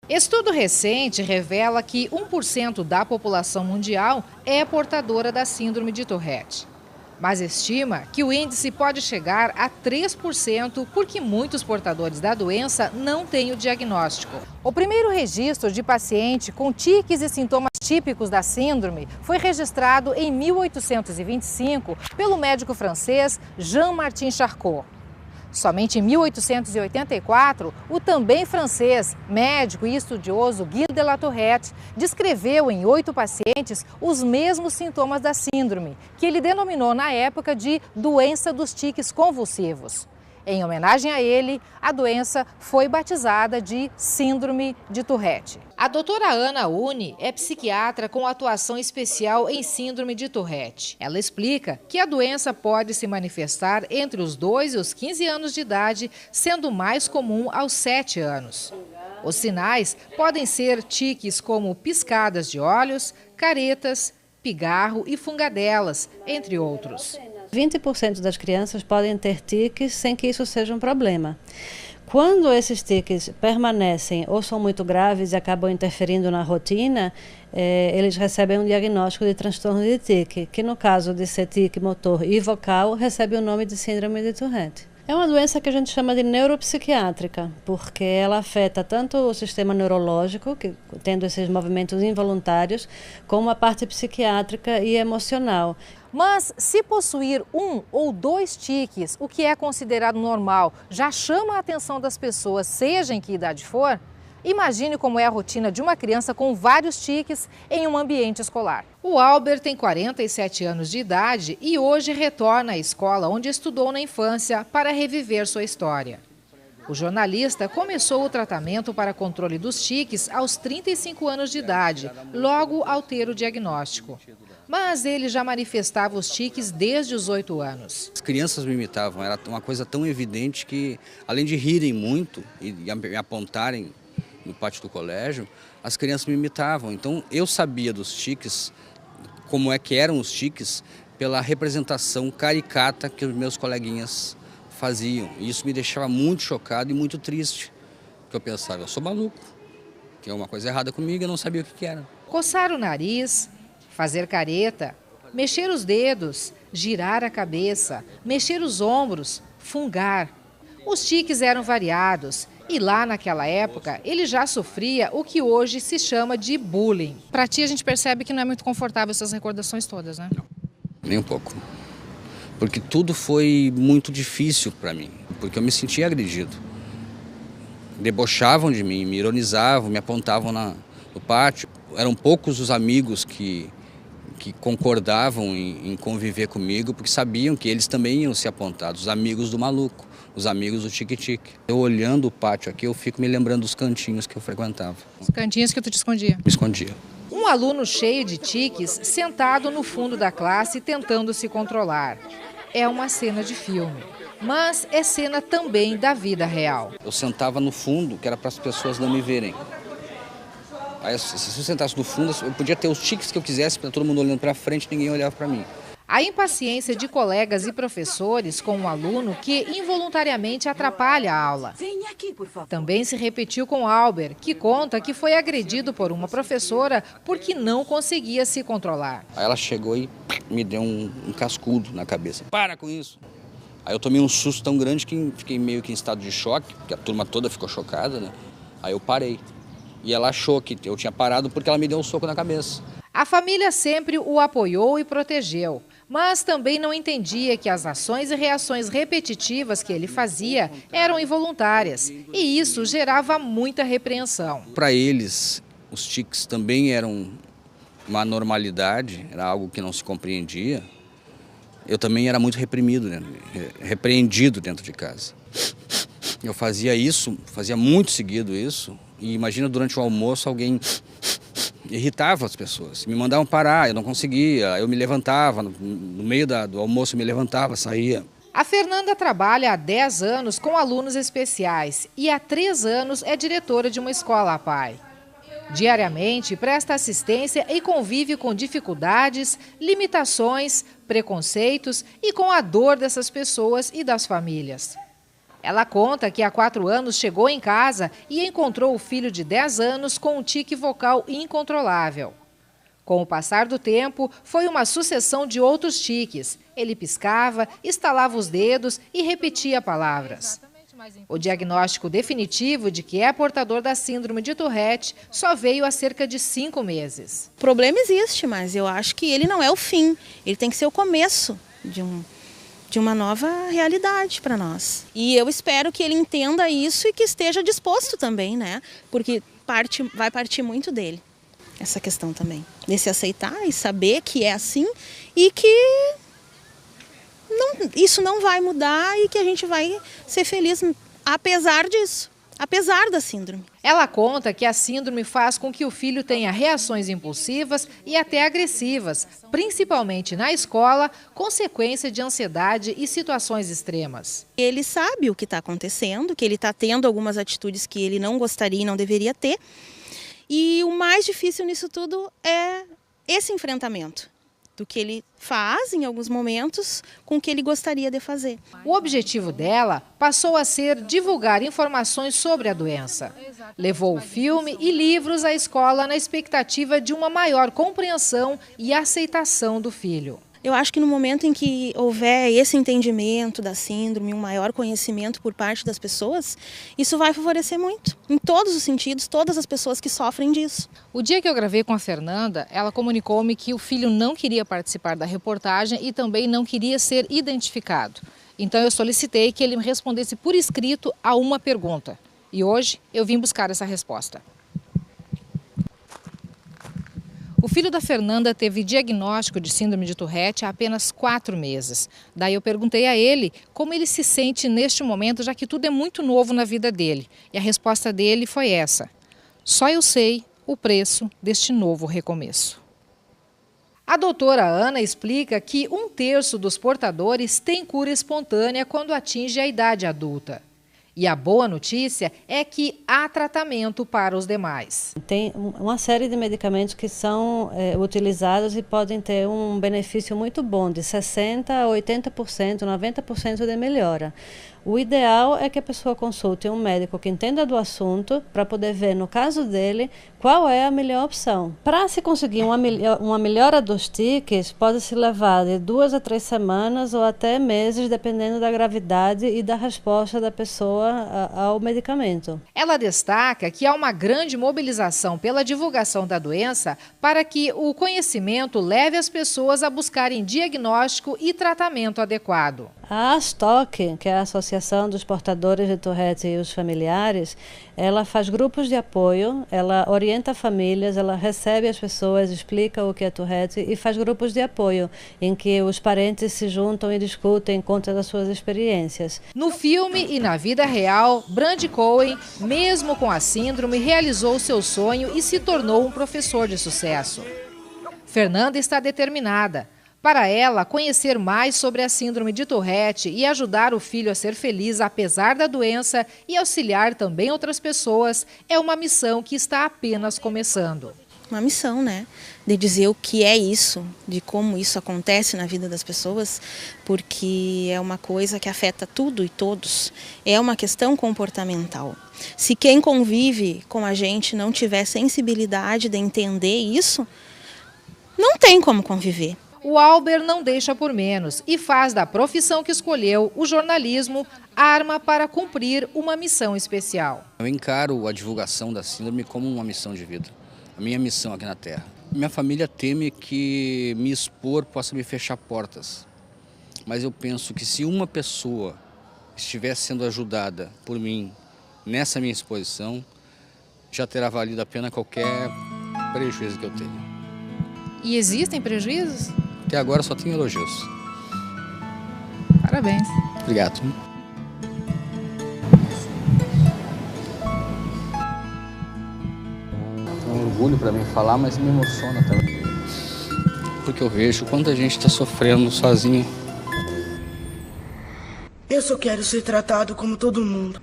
Estudo recente revela que 1% da população mundial é portadora da síndrome de Tourette. Mas estima que o índice pode chegar a 3% porque muitos portadores da doença não têm o diagnóstico. O primeiro registro de paciente com tiques e sintomas típicos da síndrome foi registrado em 1825 pelo médico francês Jean-Martin Charcot. Somente em 1884, o também francês, médico e estudioso Gilles de la Tourette descreveu em 8 pacientes os mesmos sintomas da síndrome, que ele denominou na época de doença dos tiques convulsivos. Em homenagem a ele, a doença foi batizada de síndrome de Tourette. A doutora Ana Uni é psiquiatra com atuação especial em síndrome de Tourette. Ela explica que a doença pode se manifestar entre os 2 e os 15 anos de idade, sendo mais comum aos 7 anos. Os sinais podem ser tiques como piscadas de olhos, caretas, pigarro e fungadelas, entre outros. 20% das crianças podem ter tiques sem que isso seja um problema. Quando esses tiques permanecem ou são muito graves e acabam interferindo na rotina, eles recebem um diagnóstico de transtorno de tique, que no caso de ser tique motor e vocal, recebe o nome de síndrome de Tourette. É uma doença que a gente chama de neuropsiquiátrica, porque ela afeta tanto o sistema neurológico, tendo esses movimentos involuntários, como a parte psiquiátrica e emocional. Mas se possuir 1 ou 2 tiques, o que é considerado normal, já chama a atenção das pessoas, seja em que idade for, imagine como é a rotina de uma criança com vários tiques em um ambiente escolar. O Albert tem 47 anos de idade e hoje retorna à escola onde estudou na infância para reviver sua história. O jornalista começou o tratamento para controle dos tiques aos 35 anos de idade, logo ao ter o diagnóstico. Mas ele já manifestava os tiques desde os 8 anos. As crianças me imitavam, era uma coisa tão evidente que, além de rirem muito e me apontarem no pátio do colégio, as crianças me imitavam. Então eu sabia dos tiques, como é que eram os tiques, pela representação caricata que os meus coleguinhas faziam. E isso me deixava muito chocado e muito triste, porque eu pensava, eu sou maluco, tem uma coisa errada comigo, eu não sabia o que era. Coçar o nariz, fazer careta, mexer os dedos, girar a cabeça, mexer os ombros, fungar. Os tiques eram variados e lá naquela época ele já sofria o que hoje se chama de bullying. Para ti a gente percebe que não é muito confortável essas recordações todas, né? Não, nem um pouco. Porque tudo foi muito difícil para mim, porque eu me sentia agredido. Debochavam de mim, me ironizavam, me apontavam no pátio. Eram poucos os amigos que concordavam em conviver comigo, porque sabiam que eles também iam ser apontados, os amigos do maluco, os amigos do tique-tique. Eu olhando o pátio aqui, eu fico me lembrando dos cantinhos que eu frequentava. Os cantinhos que tu te escondia? Me escondia. Um aluno cheio de tiques, sentado no fundo da classe, tentando se controlar. É uma cena de filme, mas é cena também da vida real. Eu sentava no fundo, que era para as pessoas não me verem. Aí, se eu sentasse no fundo, eu podia ter os tiques que eu quisesse, para todo mundo olhando para frente, ninguém olhava para mim. A impaciência de colegas e professores com um aluno que involuntariamente atrapalha a aula. Venha aqui, por favor. Também se repetiu com Albert, que conta que foi agredido por uma professora porque não conseguia se controlar. Aí ela chegou e me deu um cascudo na cabeça. Para com isso! Aí eu tomei um susto tão grande que fiquei meio que em estado de choque, porque a turma toda ficou chocada, né? Aí eu parei. E ela achou que eu tinha parado porque ela me deu um soco na cabeça. A família sempre o apoiou e protegeu, mas também não entendia que as ações e reações repetitivas que ele fazia eram involuntárias, e isso gerava muita repreensão. Para eles, os tiques também eram uma normalidade, era algo que não se compreendia. Eu também era muito reprimido, né? Repreendido dentro de casa. Eu fazia isso, fazia muito seguido isso, e imagina durante o almoço alguém irritava as pessoas, me mandavam parar, eu não conseguia, eu me levantava, no meio do almoço eu me levantava, saía. A Fernanda trabalha há 10 anos com alunos especiais e há 3 anos é diretora de uma escola APAE. Diariamente presta assistência e convive com dificuldades, limitações, preconceitos e com a dor dessas pessoas e das famílias. Ela conta que há 4 anos chegou em casa e encontrou o filho de 10 anos com um tique vocal incontrolável. Com o passar do tempo, foi uma sucessão de outros tiques. Ele piscava, estalava os dedos e repetia palavras. O diagnóstico definitivo de que é portador da síndrome de Tourette só veio há cerca de 5 meses. O problema existe, mas eu acho que ele não é o fim. Ele tem que ser o começo de uma nova realidade para nós. E eu espero que ele entenda isso e que esteja disposto também, né? Porque vai partir muito dele, essa questão também. Desse aceitar e saber que é assim e que isso não vai mudar e que a gente vai ser feliz apesar disso, apesar da síndrome. Ela conta que a síndrome faz com que o filho tenha reações impulsivas e até agressivas, principalmente na escola, consequência de ansiedade e situações extremas. Ele sabe o que está acontecendo, que ele está tendo algumas atitudes que ele não gostaria e não deveria ter. E o mais difícil nisso tudo é esse enfrentamento do que ele faz em alguns momentos com o que ele gostaria de fazer. O objetivo dela passou a ser divulgar informações sobre a doença. Levou o filme e livros à escola na expectativa de uma maior compreensão e aceitação do filho. Eu acho que no momento em que houver esse entendimento da síndrome, um maior conhecimento por parte das pessoas, isso vai favorecer muito, em todos os sentidos, todas as pessoas que sofrem disso. O dia que eu gravei com a Fernanda, ela comunicou-me que o filho não queria participar da reportagem e também não queria ser identificado. Então eu solicitei que ele me respondesse por escrito a uma pergunta. E hoje eu vim buscar essa resposta. O filho da Fernanda teve diagnóstico de síndrome de Tourette há apenas 4 meses. Daí eu perguntei a ele como ele se sente neste momento, já que tudo é muito novo na vida dele. E a resposta dele foi essa: só eu sei o preço deste novo recomeço. A doutora Ana explica que 1/3 dos portadores tem cura espontânea quando atinge a idade adulta. E a boa notícia é que há tratamento para os demais. Tem uma série de medicamentos que são utilizados e podem ter um benefício muito bom, de 60% a 80%, 90% de melhora. O ideal é que a pessoa consulte um médico que entenda do assunto para poder ver, no caso dele, qual é a melhor opção. Para se conseguir uma melhora dos tiques, pode se levar de 2 a 3 semanas ou até meses, dependendo da gravidade e da resposta da pessoa ao medicamento. Ela destaca que há uma grande mobilização pela divulgação da doença para que o conhecimento leve as pessoas a buscarem diagnóstico e tratamento adequado. A ASTOC, que é a Associação dos Portadores de Tourette e os Familiares, ela faz grupos de apoio, ela orienta famílias, ela recebe as pessoas, explica o que é Tourette e faz grupos de apoio, em que os parentes se juntam e discutem conta das suas experiências. No filme e na vida real, Brandi Cohen, mesmo com a síndrome, realizou seu sonho e se tornou um professor de sucesso. Fernanda está determinada. Para ela, conhecer mais sobre a síndrome de Tourette e ajudar o filho a ser feliz apesar da doença e auxiliar também outras pessoas é uma missão que está apenas começando. Uma missão, né? De dizer o que é isso, de como isso acontece na vida das pessoas, porque é uma coisa que afeta tudo e todos. É uma questão comportamental. Se quem convive com a gente não tiver sensibilidade de entender isso, não tem como conviver. O Albert não deixa por menos e faz da profissão que escolheu, o jornalismo, arma para cumprir uma missão especial. Eu encaro a divulgação da síndrome como uma missão de vida, a minha missão aqui na Terra. Minha família teme que me expor possa me fechar portas, mas eu penso que se uma pessoa estiver sendo ajudada por mim nessa minha exposição, já terá valido a pena qualquer prejuízo que eu tenha. E existem prejuízos? Até agora só tenho elogios. Parabéns. Obrigado. É um orgulho para mim falar, mas me emociona também. Porque eu vejo quanta gente está sofrendo sozinho. Eu só quero ser tratado como todo mundo.